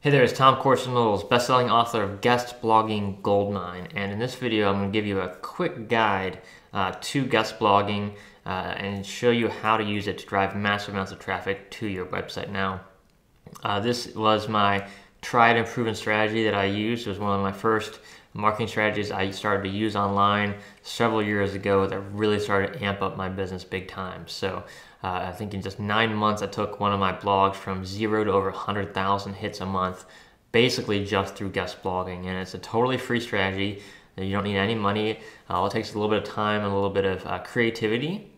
Hey there, it's Tom Corson-Knowles, best-selling author of Guest Blogging Goldmine, and in this video I'm going to give you a quick guide to guest blogging and show you how to use it to drive massive amounts of traffic to your website. Now, this was my tried and proven strategy that I used. It was one of my first marketing strategies I started to use online several years ago that really started to amp up my business big time. So I think in just 9 months, I took one of my blogs from 0 to over 100,000 hits a month, basically just through guest blogging. And it's a totally free strategy. You don't need any money. All it takes is a little bit of time and a little bit of creativity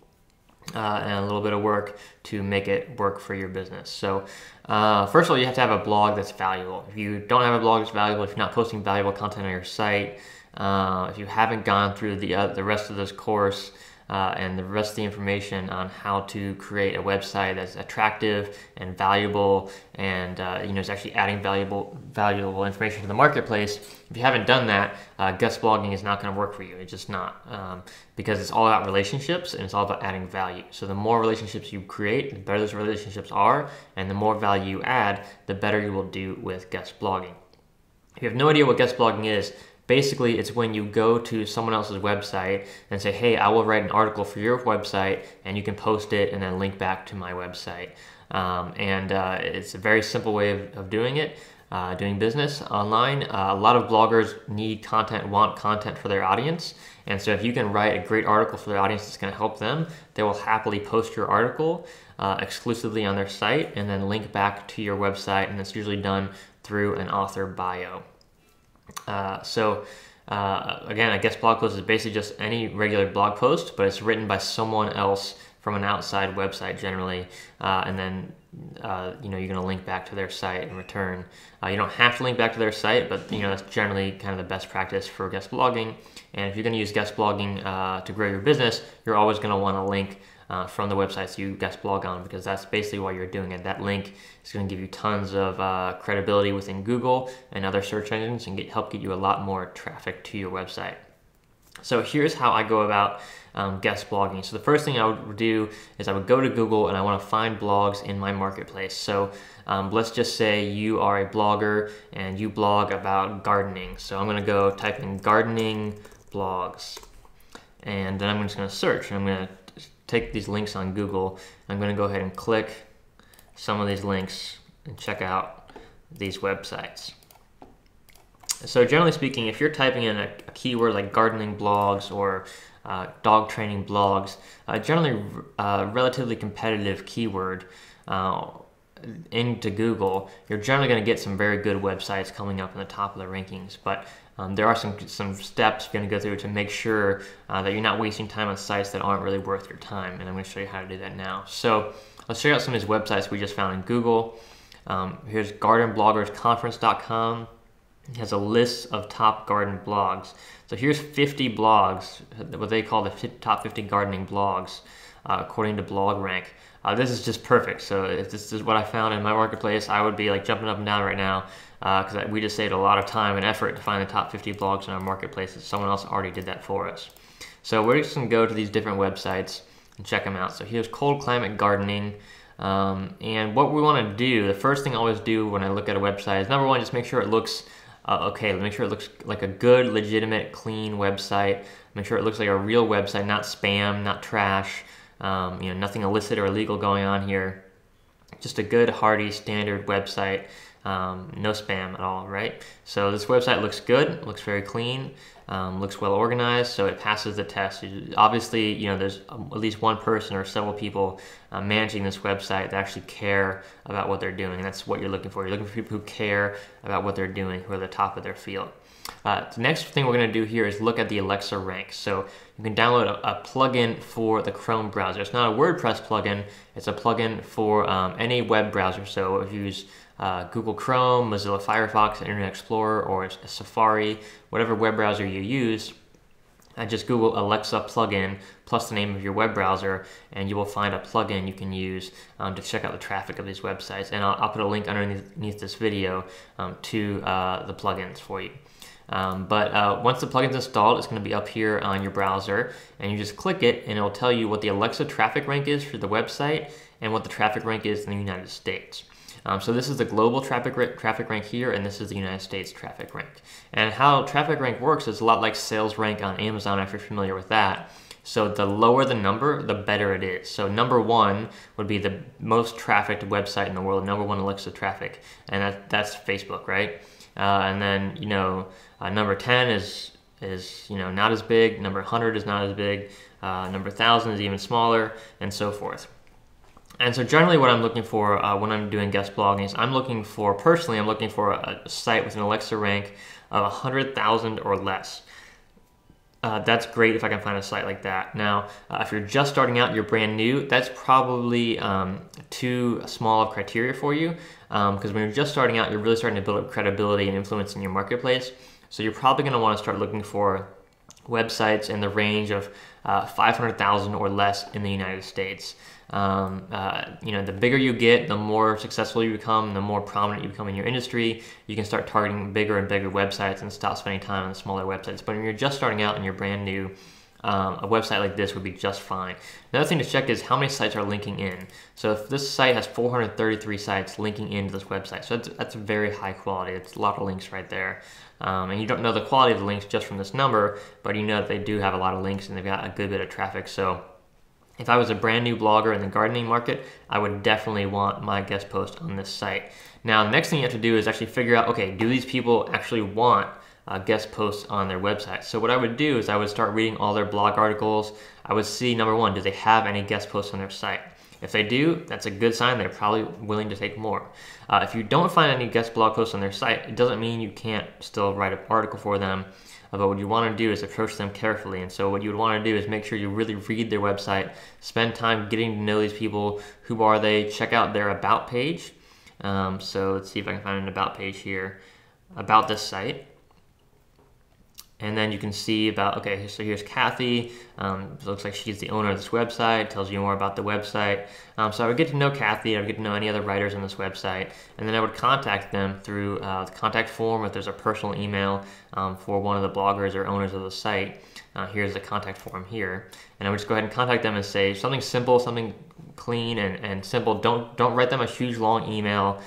and a little bit of work to make it work for your business. So first of all, you have to have a blog that's valuable. If you don't have a blog that's valuable, if you're not posting valuable content on your site, if you haven't gone through the rest of this course, and the rest of the information on how to create a website that's attractive and valuable and is actually adding valuable information to the marketplace. If you haven't done that, guest blogging is not going to work for you. It's just not, because it's all about relationships and it's all about adding value. So the more relationships you create, the better those relationships are, and the more value you add, the better you will do with guest blogging. If you have no idea what guest blogging is, basically, it's when you go to someone else's website and say, hey, I will write an article for your website, and you can post it and then link back to my website. It's a very simple way of doing it, doing business online. A lot of bloggers need content, want content for their audience. And so if you can write a great article for their audience that's going to help them, they will happily post your article exclusively on their site and then link back to your website. And it's usually done through an author bio. Again, a guest blog post is basically just any regular blog post, but it's written by someone else from an outside website generally, and then you're going to link back to their site in return. You don't have to link back to their site, but that's generally kind of the best practice for guest blogging. And if you're going to use guest blogging to grow your business, you're always going to want to link from the websites you guest blog on, because that's basically why you're doing it. That link is going to give you tons of credibility within Google and other search engines and help get you a lot more traffic to your website. So here's how I go about guest blogging. So the first thing I would do is I would go to Google and I want to find blogs in my marketplace. So let's just say you are a blogger and you blog about gardening. So I'm going to go type in gardening blogs, and then I'm just going to search, and I'm going to take these links on Google. I'm going to go ahead and click some of these links and check out these websites. So generally speaking, if you're typing in a keyword like gardening blogs or dog training blogs, generally relatively competitive keyword into Google, you're generally going to get some very good websites coming up in the top of the rankings. But there are some steps you're going to go through to make sure that you're not wasting time on sites that aren't really worth your time. And I'm going to show you how to do that now. So let's check out some of these websites we just found in Google. Here's gardenbloggersconference.com. It has a list of top garden blogs. So here's 50 blogs, what they call the top 50 gardening blogs, according to BlogRank. This is just perfect. So if this is what I found in my marketplace, I would be like jumping up and down right now, because we just saved a lot of time and effort to find the top 50 blogs in our marketplace. Someone else already did that for us. So we're just going to go to these different websites and check them out. So here's cold climate gardening. And what we want to do, the first thing I always do when I look at a website is, number one, just make sure it looks okay. Make sure it looks like a good, legitimate, clean website. Make sure it looks like a real website, not spam, not trash. Nothing illicit or illegal going on here. Just a good, hearty, standard website. No spam at all, right? So this website looks good, looks very clean, looks well organized, so it passes the test. Obviously, there's at least one person or several people managing this website that actually care about what they're doing. And that's what you're looking for. You're looking for people who care about what they're doing, who are the top of their field. The next thing we're going to do here is look at the Alexa rank. So you can download a plugin for the Chrome browser. It's not a WordPress plugin. It's a plugin for any web browser. So if you use Google Chrome, Mozilla Firefox, Internet Explorer, or Safari, whatever web browser you use, just Google Alexa plugin plus the name of your web browser, and you will find a plugin you can use to check out the traffic of these websites. And I'll put a link underneath this video to the plugins for you. Once the plugin's installed, it's going to be up here on your browser, and you just click it, and it'll tell you what the Alexa traffic rank is for the website and what the traffic rank is in the United States. So this is the global traffic rank here, and this is the United States traffic rank. And how traffic rank works is a lot like sales rank on Amazon, if you're familiar with that. So the lower the number, the better it is. So number 1 would be the most trafficked website in the world, number 1 Alexa traffic, and that's Facebook, right? And then number 10 is not as big. Number 100 is not as big. Number 1,000 is even smaller, and so forth. And so generally what I'm looking for when I'm doing guest blogging is I'm looking for a site with an Alexa rank of 100,000 or less. That's great if I can find a site like that. Now, if you're just starting out, you're brand new, that's probably too small of criteria for you, because when you're just starting out, you're really starting to build up credibility and influence in your marketplace. So you're probably going to want to start looking for websites in the range of 500,000 or less in the United States. The bigger you get, the more successful you become, the more prominent you become in your industry. You can start targeting bigger and bigger websites and stop spending time on the smaller websites. But when you're just starting out and you're brand new, a website like this would be just fine. Another thing to check is how many sites are linking in. So if this site has 433 sites linking into this website, so that's very high quality. It's a lot of links right there. And you don't know the quality of the links just from this number, but you know that they do have a lot of links and they've got a good bit of traffic. So if I was a brand new blogger in the gardening market, I would definitely want my guest post on this site. Now, the next thing you have to do is actually figure out, okay, do these people actually want guest posts on their website? So what I would do is I would start reading all their blog articles. I would see, number 1, do they have any guest posts on their site? If they do, that's a good sign. They're probably willing to take more. If you don't find any guest blog posts on their site, it doesn't mean you can't still write an article for them. But what you want to do is approach them carefully. And so what you would want to do is make sure you really read their website, spend time getting to know these people. Who are they? Check out their about page. So let's see if I can find an about page here about this site. And then you can see about, okay, so here's Kathy. It looks like she's the owner of this website, tells you more about the website. So I would get to know Kathy, I would get to know any other writers on this website, and then I would contact them through the contact form if there's a personal email for one of the bloggers or owners of the site. Here's the contact form here. And I would just go ahead and contact them and say something simple, something clean and simple. Don't write them a huge long email.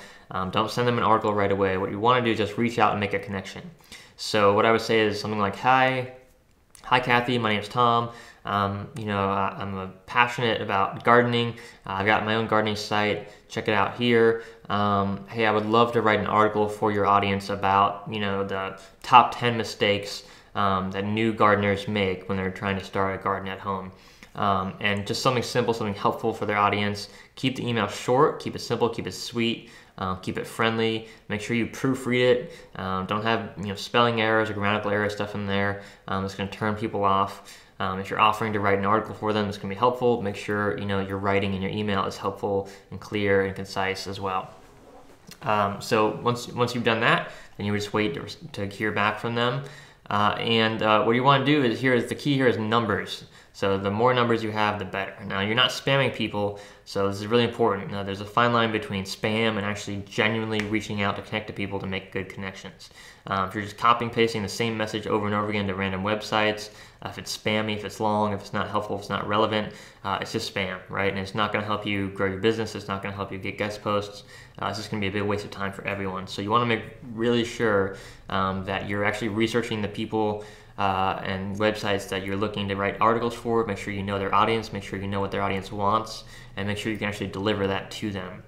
Don't send them an article right away. What you want to do is just reach out and make a connection. So what I would say is something like, Hi Kathy, my name's Tom. I'm passionate about gardening. I've got my own gardening site. Check it out here. Hey, I would love to write an article for your audience about, the top 10 mistakes that new gardeners make when they're trying to start a garden at home. And just something simple, something helpful for their audience. Keep the email short, keep it simple, keep it sweet. Keep it friendly. Make sure you proofread it. Don't have spelling errors or grammatical error stuff in there. It's going to turn people off. If you're offering to write an article for them, it's going to be helpful. Make sure your writing in your email is helpful and clear and concise as well. So once you've done that, then you would just wait to hear back from them. What you want to do is the key here is numbers. So the more numbers you have, the better. Now, you're not spamming people, so this is really important. Now, there's a fine line between spam and actually genuinely reaching out to connect to people to make good connections. If you're just copying and pasting the same message over and over again to random websites, if it's spammy, if it's long, if it's not helpful, if it's not relevant, it's just spam, right? And it's not going to help you grow your business. It's not going to help you get guest posts. It's just going to be a big waste of time for everyone. So you want to make really sure that you're actually researching the people and websites that you're looking to write articles for. Make sure you know their audience, make sure you know what their audience wants, and make sure you can actually deliver that to them.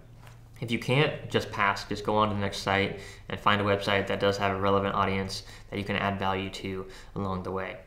If you can't, just pass. Just go on to the next site and find a website that does have a relevant audience that you can add value to along the way.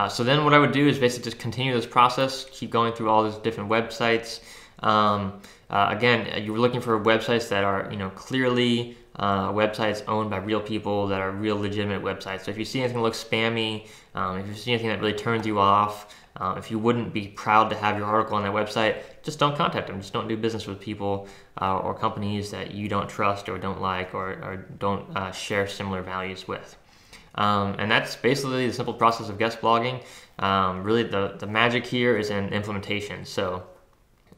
So then what I would do is basically just continue this process, keep going through all these different websites. Again, you're looking for websites that are clearly websites owned by real people, that are real legitimate websites. So if you see anything that looks spammy, if you see anything that really turns you off, if you wouldn't be proud to have your article on that website, just don't contact them. Just don't do business with people or companies that you don't trust or don't like or don't share similar values with. And that's basically the simple process of guest blogging. Really, the magic here is in implementation. So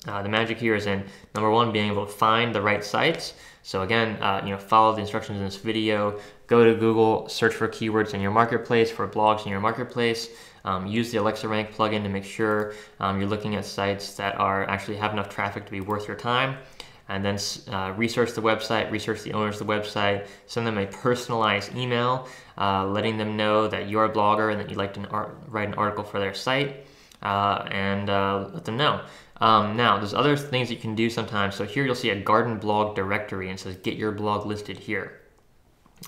the magic here is in, number 1, being able to find the right sites. So again, follow the instructions in this video. Go to Google, search for keywords in your marketplace, for blogs in your marketplace. Use the Alexa Rank plugin to make sure you're looking at sites that actually have enough traffic to be worth your time. and then research the website, research the owners of the website, send them a personalized email letting them know that you're a blogger and that you'd like to write an article for their site, and let them know. Now, there's other things that you can do sometimes. So here you'll see a garden blog directory and it says get your blog listed here.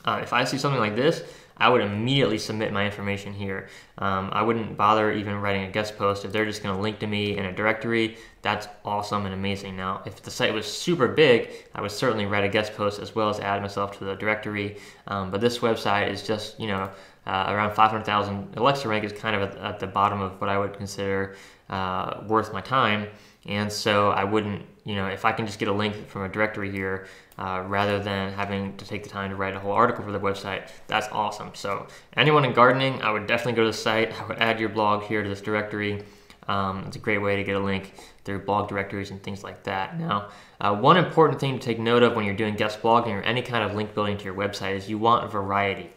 If I see something like this, I would immediately submit my information here. I wouldn't bother even writing a guest post. If they're just going to link to me in a directory, that's awesome and amazing. Now, if the site was super big, I would certainly write a guest post as well as add myself to the directory. But this website is just, around 500,000. Alexa rank is kind of at the bottom of what I would consider worth my time. And so I wouldn't, if I can just get a link from a directory here, rather than having to take the time to write a whole article for the website, that's awesome. So anyone in gardening, I would definitely go to the site. I would add your blog here to this directory. It's a great way to get a link through blog directories and things like that. Now, one important thing to take note of when you're doing guest blogging or any kind of link building to your website is you want variety.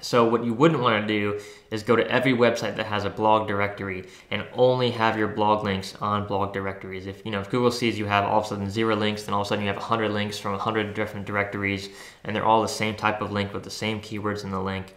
So what you wouldn't want to do is go to every website that has a blog directory and only have your blog links on blog directories. If Google sees you have all of a sudden 0 links, then all of a sudden you have 100 links from 100 different directories, and they're all the same type of link with the same keywords in the link,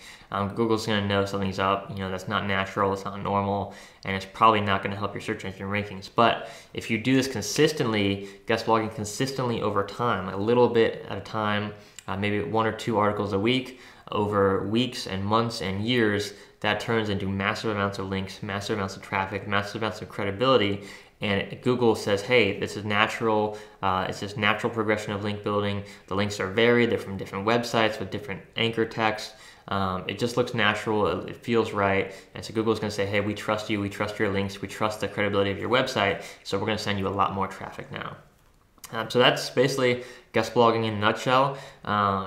Google's going to know something's up. That's not natural, it's not normal, and it's probably not going to help your search engine rankings. But if you do this consistently, guest blogging consistently over time, a little bit at a time, maybe 1 or 2 articles a week, over weeks and months and years, that turns into massive amounts of links, massive amounts of traffic, massive amounts of credibility, and Google says, hey, this is natural, it's this natural progression of link building. The links are varied, they're from different websites with different anchor text. It just looks natural, it feels right, and so Google's going to say, hey, we trust you, we trust your links, we trust the credibility of your website, so we're going to send you a lot more traffic now. So that's basically guest blogging in a nutshell.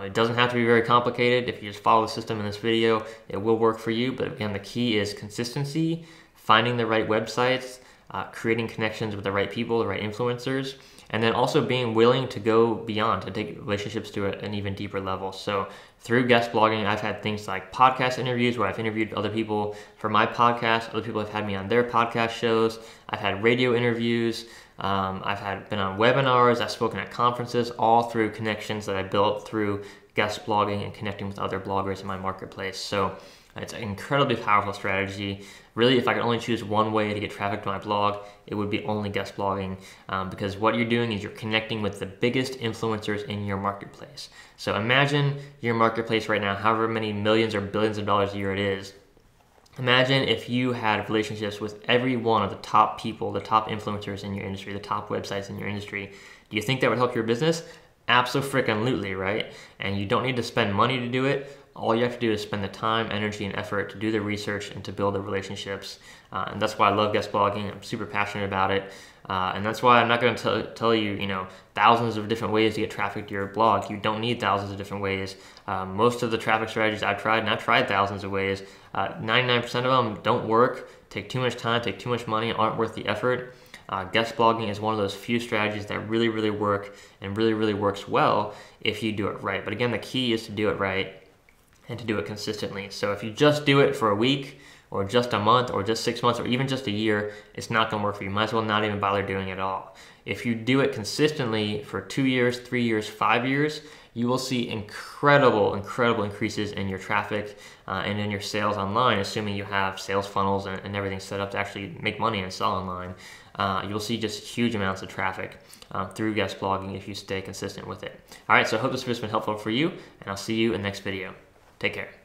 It doesn't have to be very complicated. If you just follow the system in this video, it will work for you. But again, the key is consistency, finding the right websites, creating connections with the right people, the right influencers, and then also being willing to go beyond, to take relationships to an even deeper level. So through guest blogging, I've had things like podcast interviews where I've interviewed other people for my podcast. Other people have had me on their podcast shows. I've had radio interviews. I've been on webinars, I've spoken at conferences, all through connections that I built through guest blogging and connecting with other bloggers in my marketplace. So it's an incredibly powerful strategy. Really, if I could only choose one way to get traffic to my blog, it would be only guest blogging, because what you're doing is you're connecting with the biggest influencers in your marketplace. So imagine your marketplace right now, however many millions or billions of dollars a year it is. Imagine if you had relationships with every one of the top people, the top influencers in your industry, the top websites in your industry. Do you think that would help your business? Abso-freaking-lutely, right? And you don't need to spend money to do it. All you have to do is spend the time, energy, and effort to do the research and to build the relationships. And that's why I love guest blogging. I'm super passionate about it. And that's why I'm not going to tell you, thousands of different ways to get traffic to your blog. You don't need thousands of different ways. Most of the traffic strategies I've tried, and I've tried thousands of ways, 99% of them don't work, take too much time, take too much money, aren't worth the effort. Guest blogging is one of those few strategies that really, really work and really, really works well if you do it right. But again, the key is to do it right and to do it consistently. So if you just do it for a week or just a month or just 6 months or even just a year, it's not going to work for you. You might as well not even bother doing it at all. If you do it consistently for 2 years, 3 years, 5 years, you will see incredible increases in your traffic and in your sales online, assuming you have sales funnels and everything set up to actually make money and sell online. You'll see just huge amounts of traffic through guest blogging if you stay consistent with it. All right, so I hope this video has been helpful for you, and I'll see you in the next video. Take care.